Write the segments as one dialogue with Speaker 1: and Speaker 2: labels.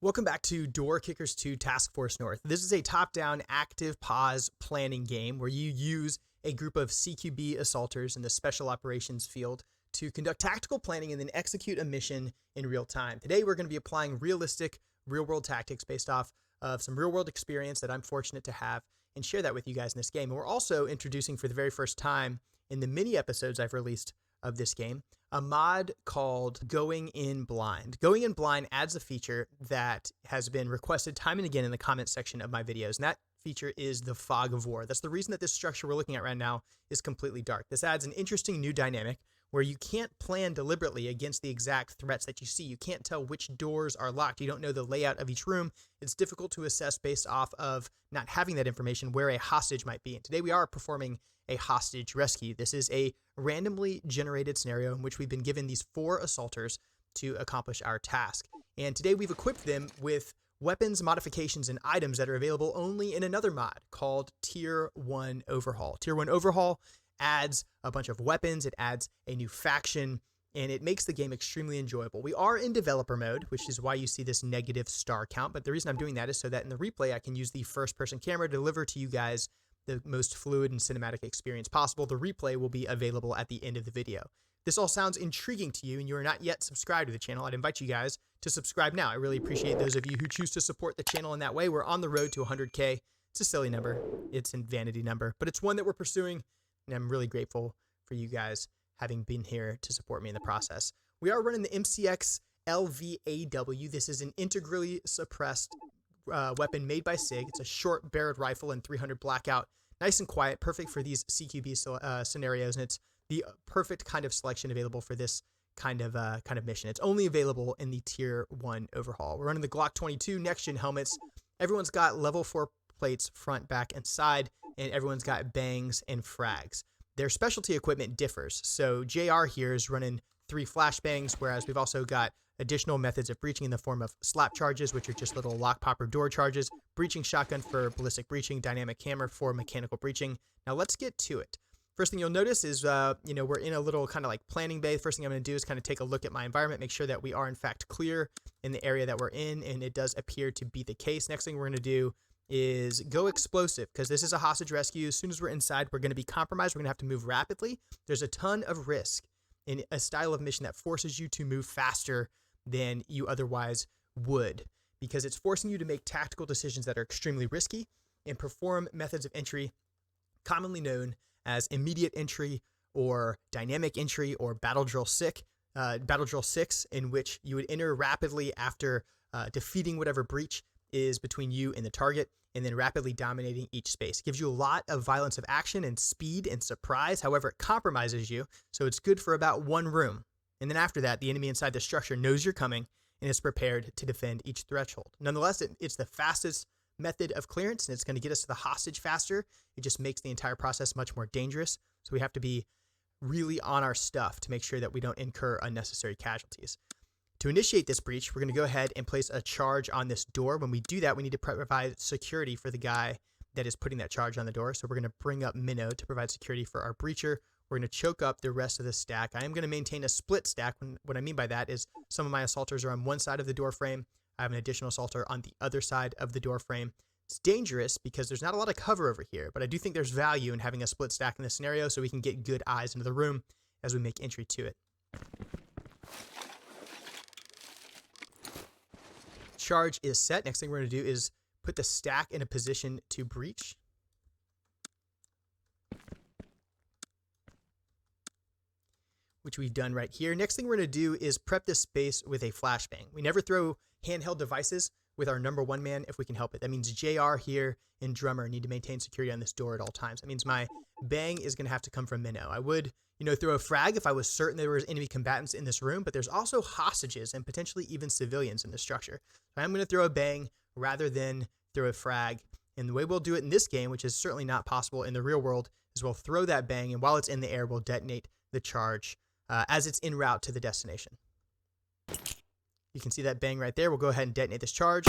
Speaker 1: Welcome back to Door Kickers 2 Task Force North. This is a top-down active pause planning game where you use a group of CQB assaulters in the special operations field to conduct tactical planning and then execute a mission in real time. Today we're going to be applying realistic real-world tactics based off of some real-world experience that I'm fortunate to have and share that with you guys in this game. And we're also introducing for the very first time in the mini episodes I've released of this game a mod called Going In Blind. Going In Blind adds a feature that has been requested time and again in the comment section of my videos, and that feature is the fog of war. That's the reason that this structure we're looking at right now is completely dark. This adds an interesting new dynamic where you can't plan deliberately against the exact threats that you see. You can't tell which doors are locked. You don't know the layout of each room. It's difficult to assess based off of not having that information where a hostage might be. And today we are performing a hostage rescue. This is a randomly generated scenario in which we've been given these 4 assaulters to accomplish our task. And today we've equipped them with weapons, modifications, and items that are available only in another mod called Tier 1 Overhaul. Tier 1 Overhaul adds a bunch of weapons, it adds a new faction, and it makes the game extremely enjoyable. We are in developer mode, which is why you see this negative star count, but the reason I'm doing that is so that in the replay I can use the first-person camera to deliver to you guys the most fluid and cinematic experience possible. The replay will be available at the end of the video. This all sounds intriguing to you and you are not yet subscribed to the channel, I'd invite you guys to subscribe now. I really appreciate those of you who choose to support the channel in that way. We're on the road to 100K. It's a silly number. It's a vanity number, but it's one that we're pursuing, and I'm really grateful for you guys having been here to support me in the process. We are running the MCX LVAW. This is an integrally suppressed weapon made by SIG. It's a short barreled rifle and 300 blackout. Nice and quiet, perfect for these CQB scenarios, and it's the perfect kind of selection available for this kind of mission. It's only available in the Tier 1 Overhaul. We're running the Glock 22 next-gen helmets. Everyone's got level 4 plates front, back, and side, and everyone's got bangs and frags. Their specialty equipment differs. So JR here is running 3 flashbangs, whereas we've also got additional methods of breaching in the form of slap charges, which are just little lock popper door charges, breaching shotgun for ballistic breaching, dynamic hammer for mechanical breaching. Now let's get to it. First thing you'll notice is, we're in a little kind of like planning bay. First thing I'm going to do is kind of take a look at my environment, make sure that we are in fact clear in the area that we're in, and it does appear to be the case. Next thing we're going to do is go explosive, because this is a hostage rescue. As soon as we're inside, we're going to be compromised. We're going to have to move rapidly. There's a ton of risk in a style of mission that forces you to move faster than you otherwise would, because it's forcing you to make tactical decisions that are extremely risky and perform methods of entry commonly known as immediate entry or dynamic entry or battle drill 6, in which you would enter rapidly after defeating whatever breach is between you and the target, and then rapidly dominating each space. It gives you a lot of violence of action and speed and surprise. However, it compromises you, so it's good for about 1 room. And then after that, the enemy inside the structure knows you're coming and is prepared to defend each threshold. Nonetheless, it's the fastest method of clearance, and it's going to get us to the hostage faster. It just makes the entire process much more dangerous. So we have to be really on our stuff to make sure that we don't incur unnecessary casualties. To initiate this breach, we're going to go ahead and place a charge on this door. When we do that, we need to provide security for the guy that is putting that charge on the door. So we're going to bring up Minnow to provide security for our breacher. We're going to choke up the rest of the stack. I am going to maintain a split stack. What I mean by that is some of my assaulters are on one side of the door frame. I have an additional assaulter on the other side of the door frame. It's dangerous because there's not a lot of cover over here, but I do think there's value in having a split stack in this scenario so we can get good eyes into the room as we make entry to it. Charge is set. Next thing we're going to do is put the stack in a position to breach. Which we've done right here. Next thing we're going to do is prep this space with a flashbang. We never throw handheld devices with our number 1 man if we can help it. That means JR here and Drummer need to maintain security on this door at all times. That means my bang is going to have to come from Minnow. I would, throw a frag if I was certain there was enemy combatants in this room, but there's also hostages and potentially even civilians in the structure. So I'm going to throw a bang rather than throw a frag. And the way we'll do it in this game, which is certainly not possible in the real world, is we'll throw that bang, and while it's in the air, we'll detonate the charge as it's en route to the destination. You can see that bang right there. We'll go ahead and detonate this charge.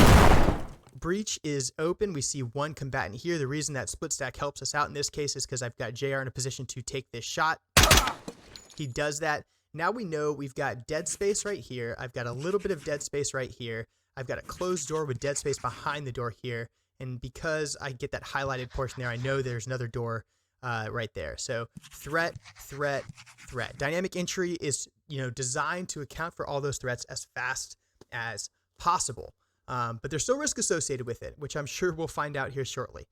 Speaker 1: Breach is open. We see 1 combatant here. The reason that split stack helps us out in this case is because I've got JR in a position to take this shot. He does that. Now we know we've got dead space right here. I've got a little bit of dead space right here. I've got a closed door with dead space behind the door here. And because I get that highlighted portion there, I know there's another door right there. So threat, threat, threat. Dynamic entry is, designed to account for all those threats as fast as possible. But there's still risk associated with it, which I'm sure we'll find out here shortly.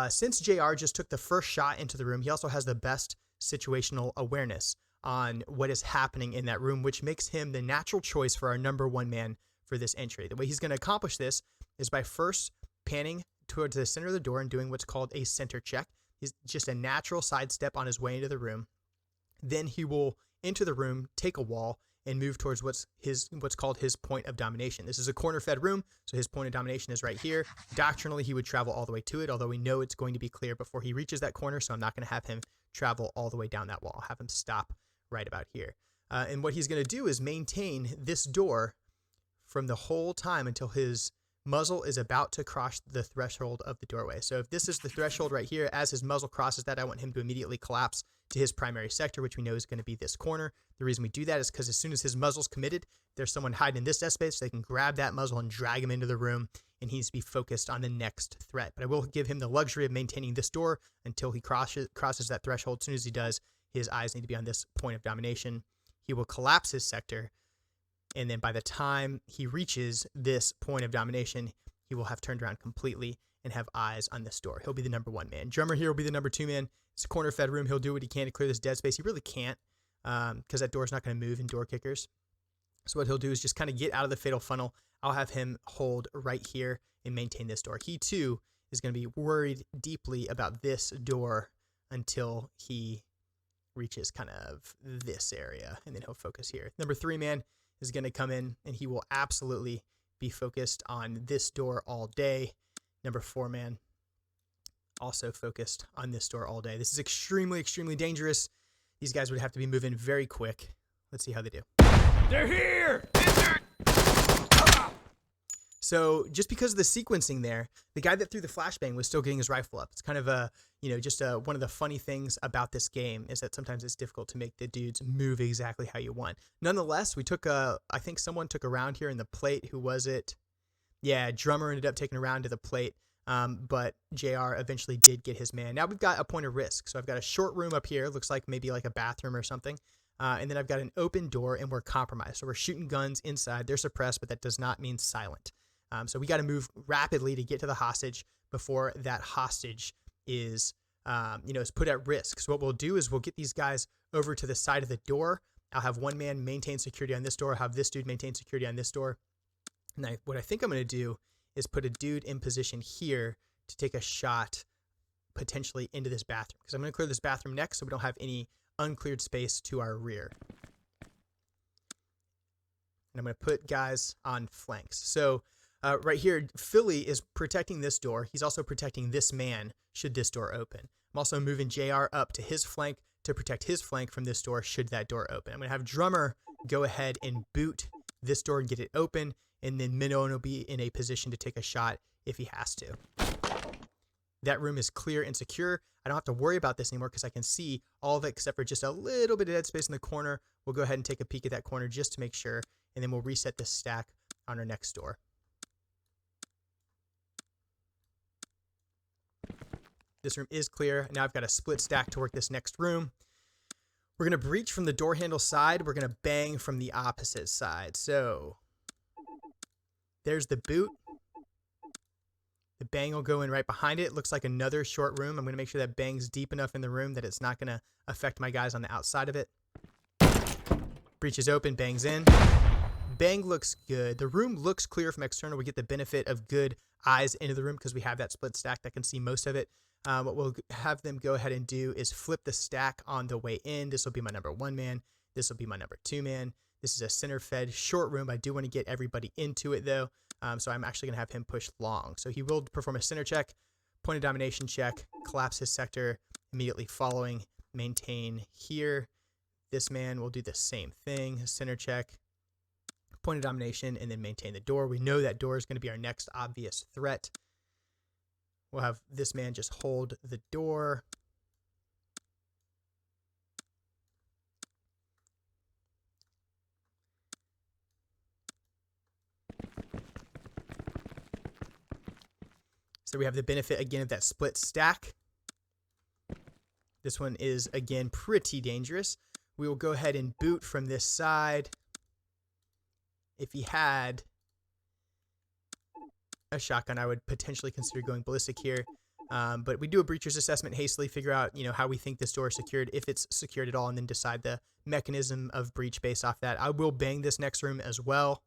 Speaker 1: Since JR just took the first shot into the room, he also has the best situational awareness on what is happening in that room, which makes him the natural choice for our number one man for this entry. The way he's going to accomplish this is by first panning towards the center of the door and doing what's called a center check. He's just a natural sidestep on his way into the room. Then he will enter the room, take a wall, and move towards what's called his point of domination. This is a corner-fed room, so his point of domination is right here. Doctrinally, he would travel all the way to it, although we know it's going to be clear before he reaches that corner, so I'm not going to have him travel all the way down that wall. I'll have him stop right about here. And what he's going to do is maintain this door from the whole time until his muzzle is about to cross the threshold of the doorway. So if this is the threshold right here, as his muzzle crosses that, I want him to immediately collapse to his primary sector, which we know is going to be this corner. The reason we do that is because as soon as his muzzle's committed, there's someone hiding in this dead space, so they can grab that muzzle and drag him into the room, and he needs to be focused on the next threat. But I will give him the luxury of maintaining this door until he crosses that threshold. As soon as he does, his eyes need to be on this point of domination. He will collapse his sector, and then by the time he reaches this point of domination, he will have turned around completely and have eyes on this door. He'll be the number one man. Drummer here will be the number two man. It's a corner-fed room. He'll do what he can to clear this dead space. He really can't because that door's not going to move in door kickers. So what he'll do is just kind of get out of the fatal funnel. I'll have him hold right here and maintain this door. He, too, is going to be worried deeply about this door until he reaches kind of this area, and then he'll focus here. Number three man is going to come in, and he will absolutely be focused on this door all day. Number four man also focused on this door all day. This is extremely, extremely dangerous. These guys would have to be moving very quick. Let's see how they do.
Speaker 2: They're here!
Speaker 1: So just because of the sequencing there, the guy that threw the flashbang was still getting his rifle up. It's kind of one of the funny things about this game is that sometimes it's difficult to make the dudes move exactly how you want. Nonetheless, we took I think someone took a round here in the plate. Who was it? Yeah, Drummer ended up taking a round to the plate. But JR eventually did get his man. Now we've got a point of risk. So I've got a short room up here. Looks like maybe like a bathroom or something. And then I've got an open door, and we're compromised. So we're shooting guns inside. They're suppressed, but that does not mean silent. So we got to move rapidly to get to the hostage before that hostage is put at risk. So what we'll do is we'll get these guys over to the side of the door. I'll have one man maintain security on this door. I'll have this dude maintain security on this door. And what I think I'm going to do is put a dude in position here to take a shot potentially into this bathroom, because I'm going to clear this bathroom next so we don't have any uncleared space to our rear. And I'm going to put guys on flanks. So right here, Philly is protecting this door. He's also protecting this man should this door open. I'm also moving JR up to his flank to protect his flank from this door should that door open. I'm going to have Drummer go ahead and boot this door and get it open, and then Minnow will be in a position to take a shot if he has to. That room is clear and secure. I don't have to worry about this anymore because I can see all of it except for just a little bit of dead space in the corner. We'll go ahead and take a peek at that corner just to make sure, and then we'll reset this stack on our next door. This room is clear. Now I've got a split stack to work this next room. We're going to breach from the door handle side. We're going to bang from the opposite side. So there's the boot. The bang will go in right behind it. It looks like another short room. I'm going to make sure that bang's deep enough in the room that it's not going to affect my guys on the outside of it. Breach is open. Bang's in. Bang looks good. The room looks clear from external. We get the benefit of good eyes into the room because we have that split stack that can see most of it. What we'll have them go ahead and do is flip the stack on the way in. This will be my number one man. This will be my number two man. This is a center-fed short room. I do want to get everybody into it, though. So I'm actually going to have him push long. So he will perform a center check, point of domination check, collapse his sector, immediately following, maintain here. This man will do the same thing, center check, point of domination, and then maintain the door. We know that door is going to be our next obvious threat. We'll have this man just hold the door. So we have the benefit again of that split stack. This one is again pretty dangerous. We will go ahead and boot from this side. If he had a shotgun, I would potentially consider going ballistic here. But we do a breacher's assessment hastily, figure out, how we think this door is secured, if it's secured at all, and then decide the mechanism of breach based off that. I will bang this next room as well.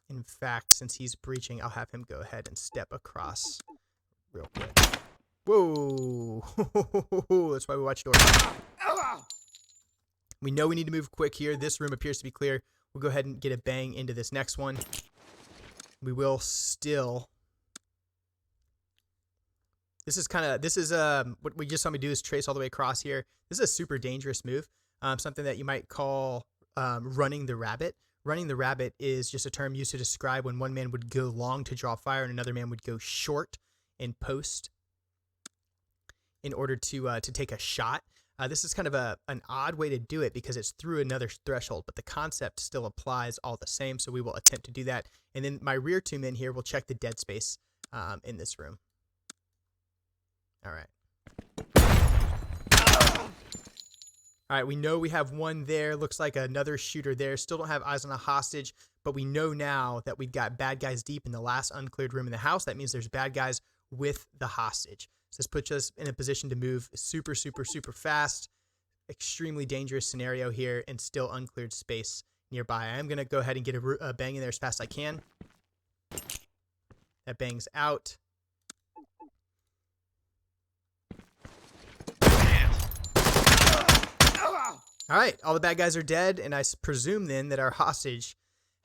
Speaker 1: In fact, since he's breaching, I'll have him go ahead and step across real quick. Whoa! That's why we watch doors. We know we need to move quick here. This room appears to be clear. We'll go ahead and get a bang into this next one. We will still... This is what we just saw me do is trace all the way across here. This is a super dangerous move. Something that you might call running the rabbit. Running the rabbit is just a term used to describe when one man would go long to draw fire and another man would go short in post in order to take a shot. This is kind of an odd way to do it because it's through another threshold, but the concept still applies all the same, so we will attempt to do that. And then my rear two men here will check the dead space in this room. All right, we know we have one there. Looks like another shooter there. Still don't have eyes on a hostage, but we know now that we've got bad guys deep in the last uncleared room in the house. That means there's bad guys with the hostage. So this puts us in a position to move super, super, super fast. Extremely dangerous scenario here and still uncleared space nearby. I am going to go ahead and get a bang in there as fast as I can. That bangs out. All right, all the bad guys are dead, and I presume then that our hostage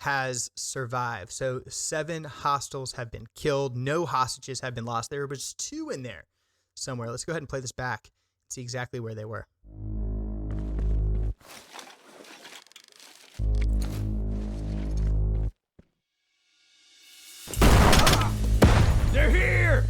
Speaker 1: has survived. So 7 hostiles have been killed. No hostages have been lost. There was 2 in there somewhere. Let's go ahead and play this back and see exactly where they were.
Speaker 2: They're here!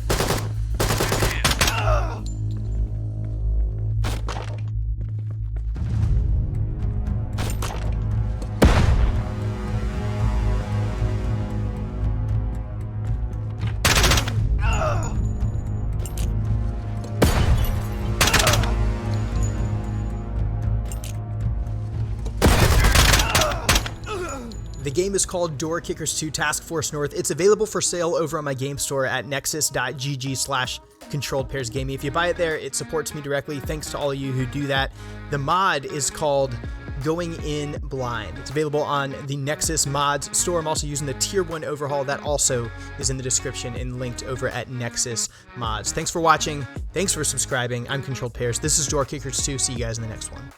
Speaker 1: The game is called Door Kickers 2 Task Force North. It's available for sale over on my game store at nexus.gg/controlledpairsgaming. If you buy it there, it supports me directly. Thanks to all of you who do that. The mod is called Going In Blind. It's available on the Nexus mods store. I'm also using the Tier 1 overhaul. That also is in the description and linked over at Nexus mods. Thanks for watching. Thanks for subscribing. I'm Controlled Pairs. This is Door Kickers 2. See you guys in the next one.